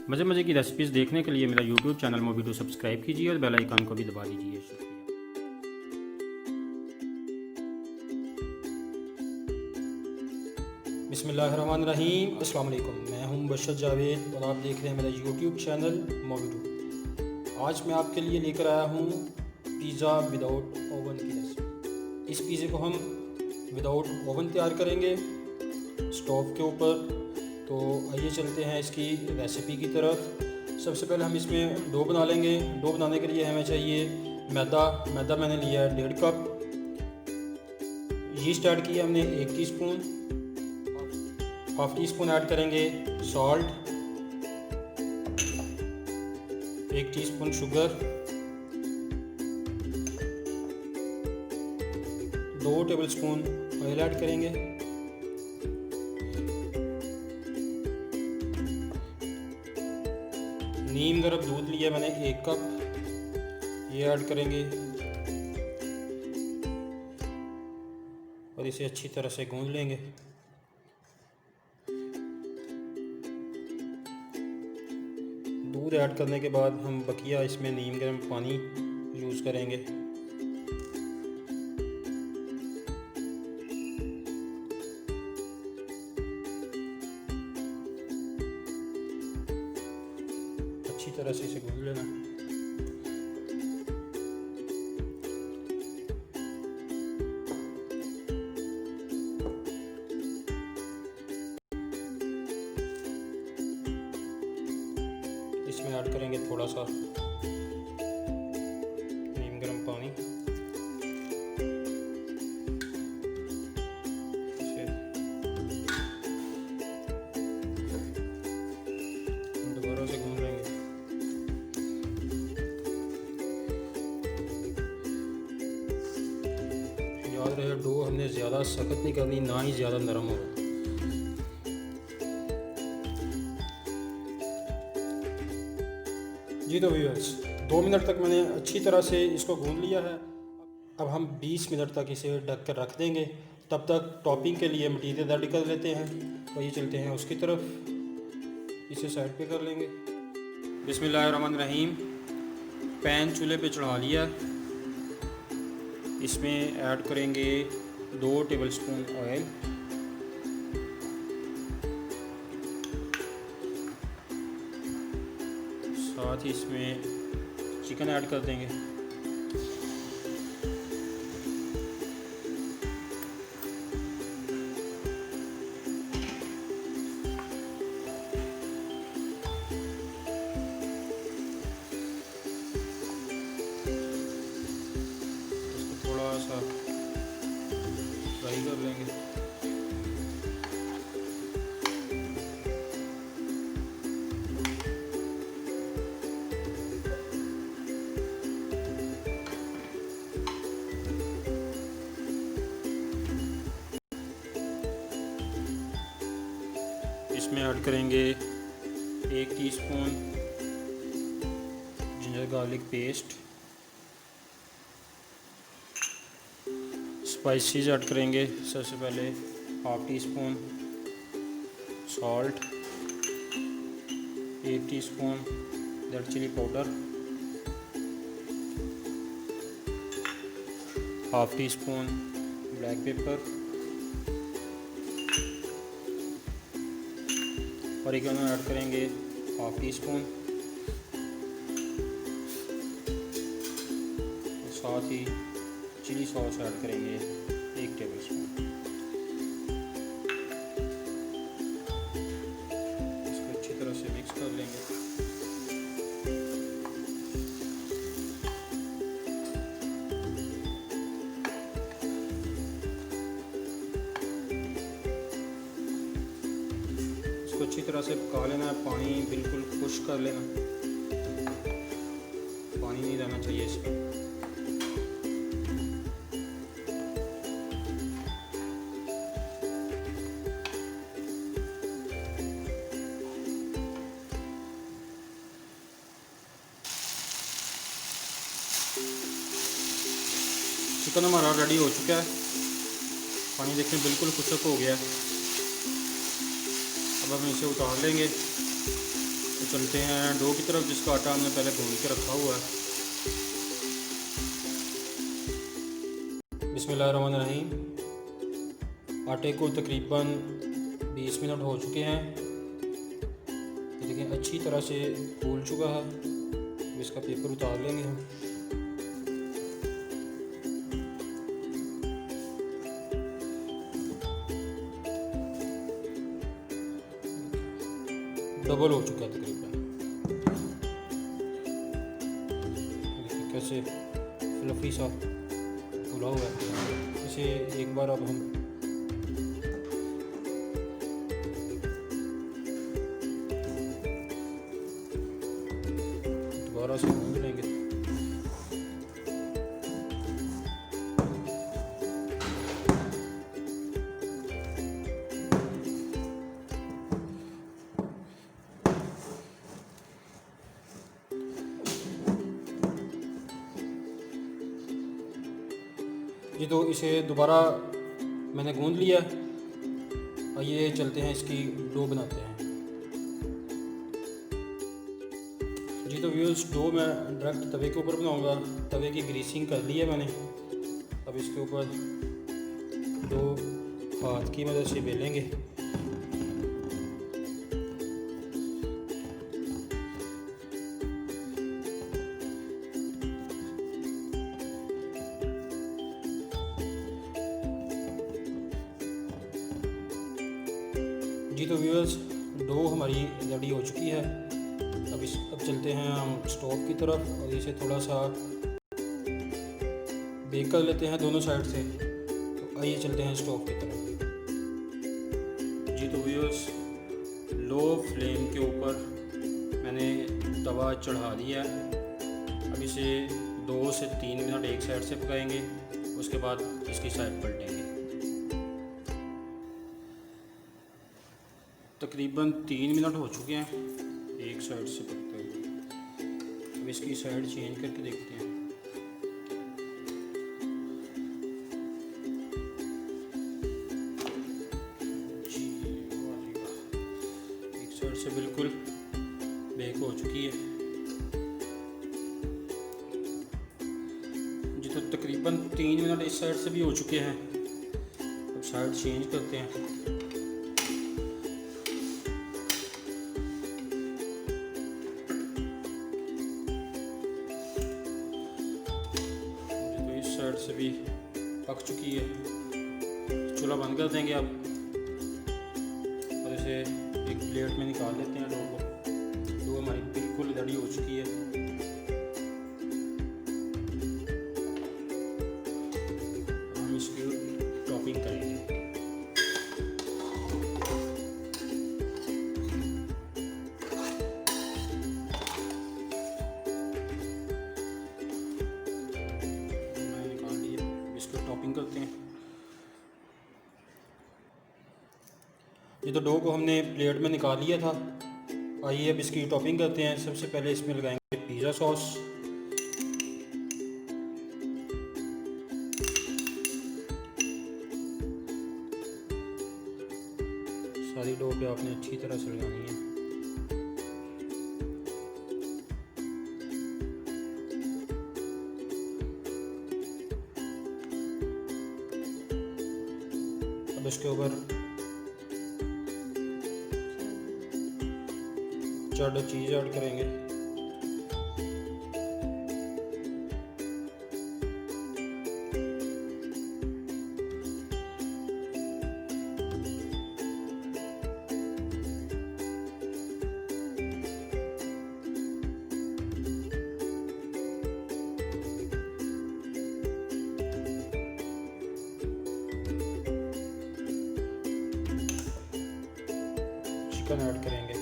मज़े मज़े की रेसिपीज़ देखने के लिए मेरा यूट्यूब चैनल MobiDo सब्सक्राइब कीजिए और बेल आइकन को भी दबा दीजिए। शुक्रिया। बिस्मिल्लाहिर्रहमानिर्रहीम। अस्सलाम वालेकुम। मैं हूं मुबशर जावेद और आप देख रहे हैं मेरा यूट्यूब चैनल MobiDo। आज मैं आपके लिए लेकर आया हूं पिज़्ज़ा विदाउट ओवन की रेसिपी। इस पिज़्ज़े को हम विदाउट ओवन तैयार करेंगे स्टोव के ऊपर। तो आइए चलते हैं इसकी रेसिपी की तरफ। सबसे पहले हम इसमें डो बना लेंगे। डो बनाने के लिए हमें चाहिए मैदा मैंने लिया है 1.5 कप। यीस्ट ऐड किया हमने 1 teaspoon. Half teaspoon add करेंगे salt, 1 teaspoon sugar, 2 tablespoon oil add करेंगे, नीम गर्म दूध लिया मैंने 1 कप, ये ऐड करेंगे और इसे अच्छी तरह से गूंद लेंगे। दूध ऐड करने के बाद हम बकिया इसमें नीम गर्म पानी यूज़ करेंगे। अच्छी तरह से इसे गूंद लेना। इसमें ऐड करेंगे थोड़ा सा नीम गर्म पानी। इसे दोबारा से गूंद लेंगे। याद रहे डो हमने ज़्यादा सख्त नहीं करनी, ना ही ज़्यादा नरम होगा। जी तो व्यूअर्स 2 मिनट तक मैंने अच्छी तरह से इसको गूंद लिया है। अब हम 20 मिनट तक इसे ढक कर रख देंगे। तब तक टॉपिंग के लिए मटीरियल रेडी कर लेते हैं। तो ये चलते हैं उसकी तरफ, इसे साइड पे कर लेंगे। बिस्मिल्लाहिर्रहमानिर्रहीम। पैन चूल्हे पे चढ़ा लिया। इसमें ऐड करेंगे 2 टेबलस्पून ऑयल, साथ ही इसमें चिकन ऐड कर देंगे। इसको थोड़ा सा फ्राई कर लेंगे। इसमें ऐड करेंगे 1 teaspoon ginger garlic paste. Spices add करेंगे। सबसे पहले half teaspoon salt, 1 teaspoon red chilli powder, half teaspoon black pepper, oregano add करेंगे हाफ टी स्पून, साथ ही चिली सॉस ऐड करेंगे 1 टेबलस्पून। इसको अच्छी तरह से मिक्स कर लेंगे। इसको अच्छी तरह से पका लेना है। पानी बिल्कुल खुश्क कर लेना, पानी नहीं रहना चाहिए इसमें। चिकन हमारा रेडी हो चुका है। पानी देखें बिल्कुल खुश्क हो गया है। अब हम इसे उतार लेंगे। चलते हैं डो की तरफ, जिसका आटा हमने पहले भून के रखा हुआ है। बिस्मिल्लाहिर्रहमानिर्रहीम। आटे को तकरीबन 20 मिनट हो चुके हैं। देखिए अच्छी तरह से फूल चुका है। अब इसका पेपर उतार लेंगे हम। डबल हो चुका है तकरीबन। कैसे फ्लफी सा फूला हुआ है। इसे एक बार अब हम दोबारा से भून लेंगे। जी तो इसे दोबारा मैंने गूंद लिया। आइए चलते हैं इसकी डो बनाते हैं। जी तो व्यूअर्स, डो मैं डायरेक्ट तवे के ऊपर बनाऊंगा। तवे की ग्रीसिंग कर ली है मैंने। अब इसके ऊपर डो हाथ की मदद से बेलेंगे। जी तो व्यूअर्स, डो हमारी रेडी हो चुकी है। अब चलते हैं हम स्टोव की तरफ और इसे थोड़ा सा बेक कर लेते हैं दोनों साइड से। तो आइए चलते हैं स्टोव की तरफ। जी तो व्यूअर्स, लो फ्लेम के ऊपर मैंने तवा चढ़ा दिया है। अब इसे 2 से 3 मिनट एक साइड से पकाएंगे। उसके बाद इसकी साइड पलटेंगे। तकरीबन 3 मिनट हो चुके हैं एक साइड से पकते हुए। अब इसकी साइड चेंज करके देखते हैं। जी एक साइड से बिल्कुल बेक हो चुकी है। जी तो तकरीबन 3 मिनट इस साइड से भी हो चुके हैं। अब साइड चेंज करते हैं। साइड से भी पक चुकी है। चूल्हा बंद कर देंगे अब और इसे एक प्लेट में निकाल लेते हैं। डो को, डो हमारी बिल्कुल रेडी हो चुकी है। हम इसकी टॉपिंग करेंगे। टॉपिंग करते हैं। ये तो डो को हमने प्लेट में निकाल लिया था। आइए अब इसकी टॉपिंग करते हैं। सबसे पहले इसमें लगाएंगे पिज़्ज़ा सॉस। सारी डो पे आपने अच्छी तरह से लगानी है। अब इसके ऊपर चेडर चीज़ ऐड करेंगे। चिकन ऐड करेंगे।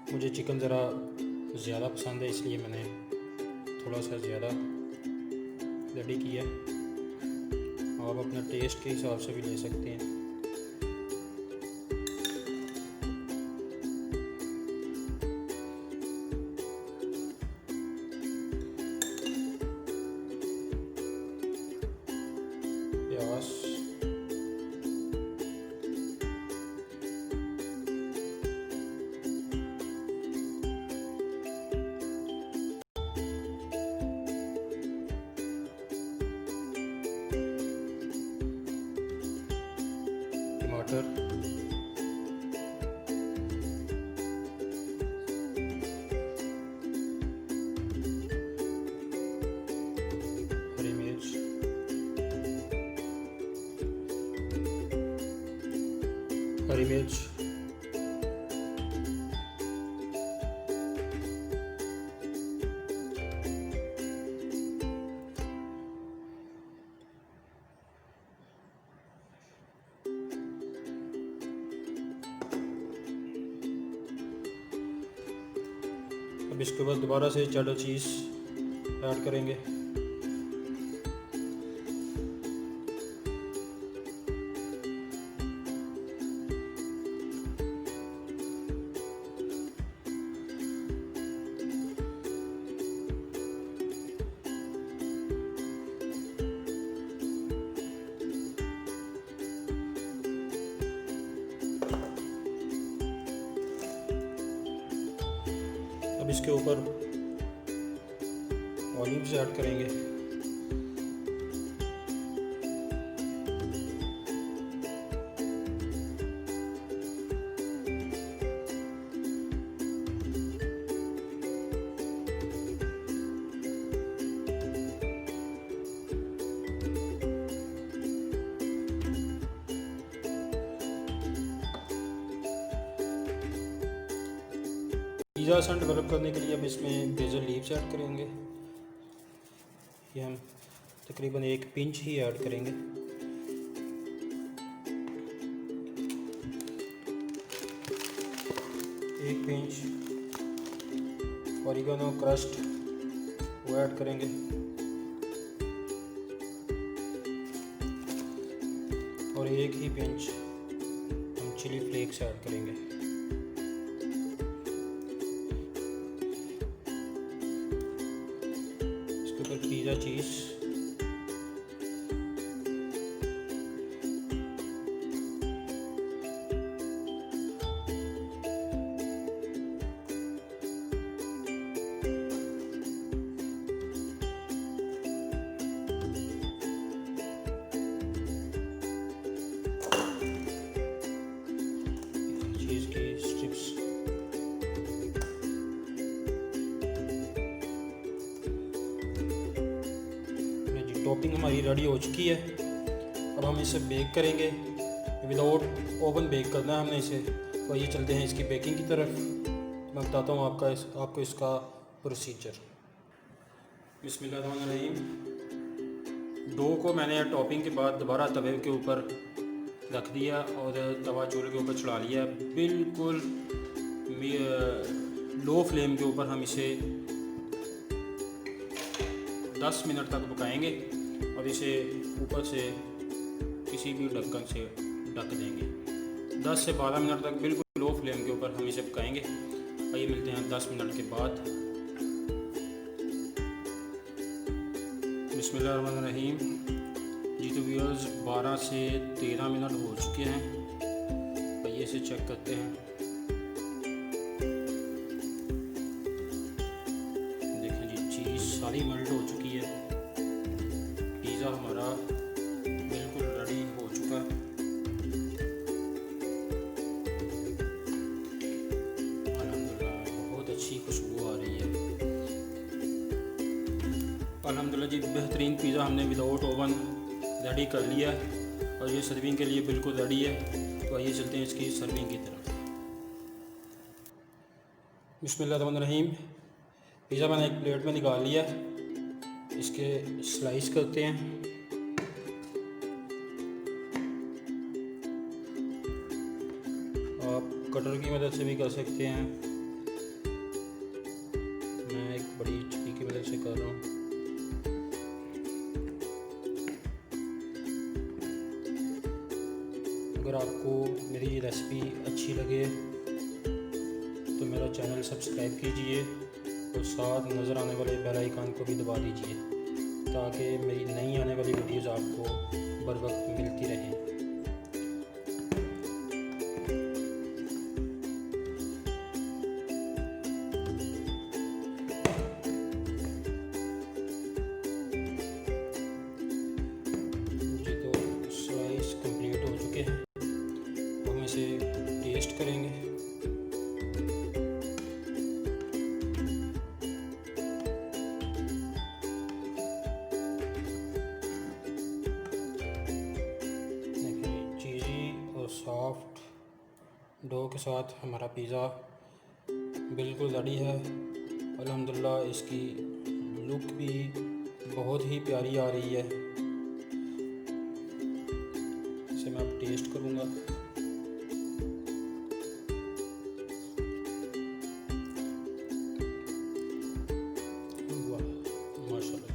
मुझे चिकन ज़रा ज़्यादा पसंद है, इसलिए मैंने थोड़ा सा ज़्यादा रेडी किया। आप अपने टेस्ट के हिसाब से भी ले सकते हैं। टमाटर, हरी मिर्च, हरी मिर्च, अब इसके बाद दोबारा से चेडर चीज़ ऐड करेंगे। अब इसके ऊपर ऑलिव्स ऐड करेंगे। पिज़्ज़ा आसान डेवलप करने के लिए अब इसमें बेसल लीव्स ऐड करेंगे। ये हम तकरीबन 1 पिंच ही ऐड करेंगे। एक पिंच ओरिगानो क्रस्ट वो ऐड करेंगे। और 1 ही पिंच हम चिली फ्लेक्स ऐड करेंगे। पिज़्ज़ा चीज़, चीज़ की स्ट्रिप्स, टॉपिंग हमारी रेडी हो चुकी है। अब हम इसे बेक करेंगे। विदाउट ओवन बेक करना है हमने इसे। तो ये चलते हैं इसकी बेकिंग की तरफ। मैं बताता हूँ आपको इसका प्रोसीजर। बिस्मिल्लाहिर्रहमानिर्रहीम। डो को मैंने टॉपिंग के बाद दोबारा तवे के ऊपर रख दिया और तवा चूल्हे के ऊपर चढ़ा लिया। बिल्कुल लो फ्लेम के ऊपर हम इसे 10 मिनट तक पकाएंगे और इसे ऊपर से किसी भी ढक्कन से ढक देंगे। 10 से 12 मिनट तक बिल्कुल लो फ्लेम के ऊपर हम इसे पकाएंगे। आइए मिलते हैं 10 मिनट के बाद। बिस्मिल्लाहिर्रहमानिर्रहीम। जी तो व्यूअर्स 12 से 13 मिनट हो चुके हैं। आइए इसे चेक करते हैं। देखें जी, चीज़ सारी मेल्ट हो चुकी है। पिज़्ज़ा हमारा बिल्कुल रेडी हो चुका है। अल्हम्दुलिल्लाह बहुत अच्छी खुशबू आ रही है। अल्हम्दुलिल्लाह जी, बेहतरीन पिज़्ज़ा हमने विदाउट ओवन रेडी कर लिया है और ये सर्विंग के लिए बिल्कुल रेडी है। तो आइए चलते हैं इसकी सर्विंग की तरफ। बिस्मिल्लाहिर्रहमानिर्रहीम। पिज़्ज़ा मैंने एक प्लेट में निकाल लिया है। इसके स्लाइस करते हैं। आप कटर की मदद से भी कर सकते हैं। मैं एक बड़ी छुरी की मदद से कर रहा हूँ। अगर आपको मेरी रेसिपी अच्छी लगे तो मेरा चैनल सब्सक्राइब कीजिए और साथ नज़र आने वाले बेल आइकन को भी दबा दीजिए ताकि मेरी नई आने वाली वीडियोज़ आपको बर वक्त मिलती रहें। जी तो स्लाइस कंप्लीट हो चुके हैं। डो के साथ हमारा पिज़्ज़ा बिल्कुल रेडी है। अल्हम्दुलिल्लाह इसकी लुक भी बहुत ही प्यारी आ रही है। इसे मैं अब टेस्ट करूँगा। वाह, माशाल्लाह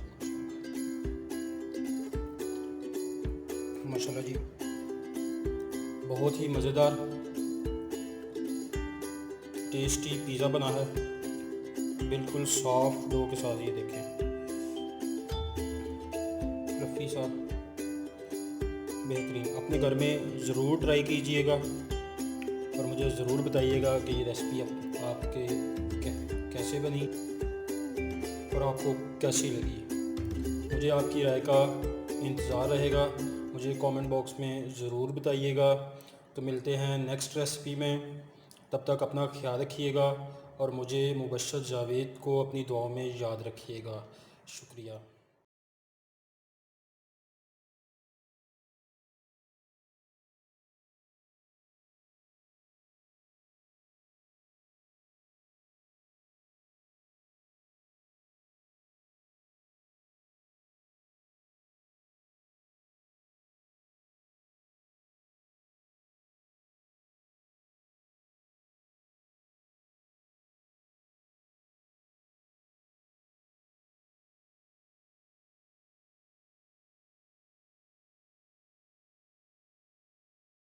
माशाल्लाह जी, बहुत ही मज़ेदार टेस्टी पिज़्ज़ा बना है, बिल्कुल सॉफ्ट डो के साथ। ये देखें, फ्लफ़ी सा, बेहतरीन। अपने घर में ज़रूर ट्राई कीजिएगा और मुझे ज़रूर बताइएगा कि ये रेसिपी आपके कैसे बनी और आपको कैसी लगी। मुझे आपकी राय का इंतज़ार रहेगा। मुझे कमेंट बॉक्स में ज़रूर बताइएगा। तो मिलते हैं नेक्स्ट रेसिपी में। तब तक अपना ख्याल रखिएगा और मुझे मुबशर जावेद को अपनी दुआओं में याद रखिएगा। शुक्रिया।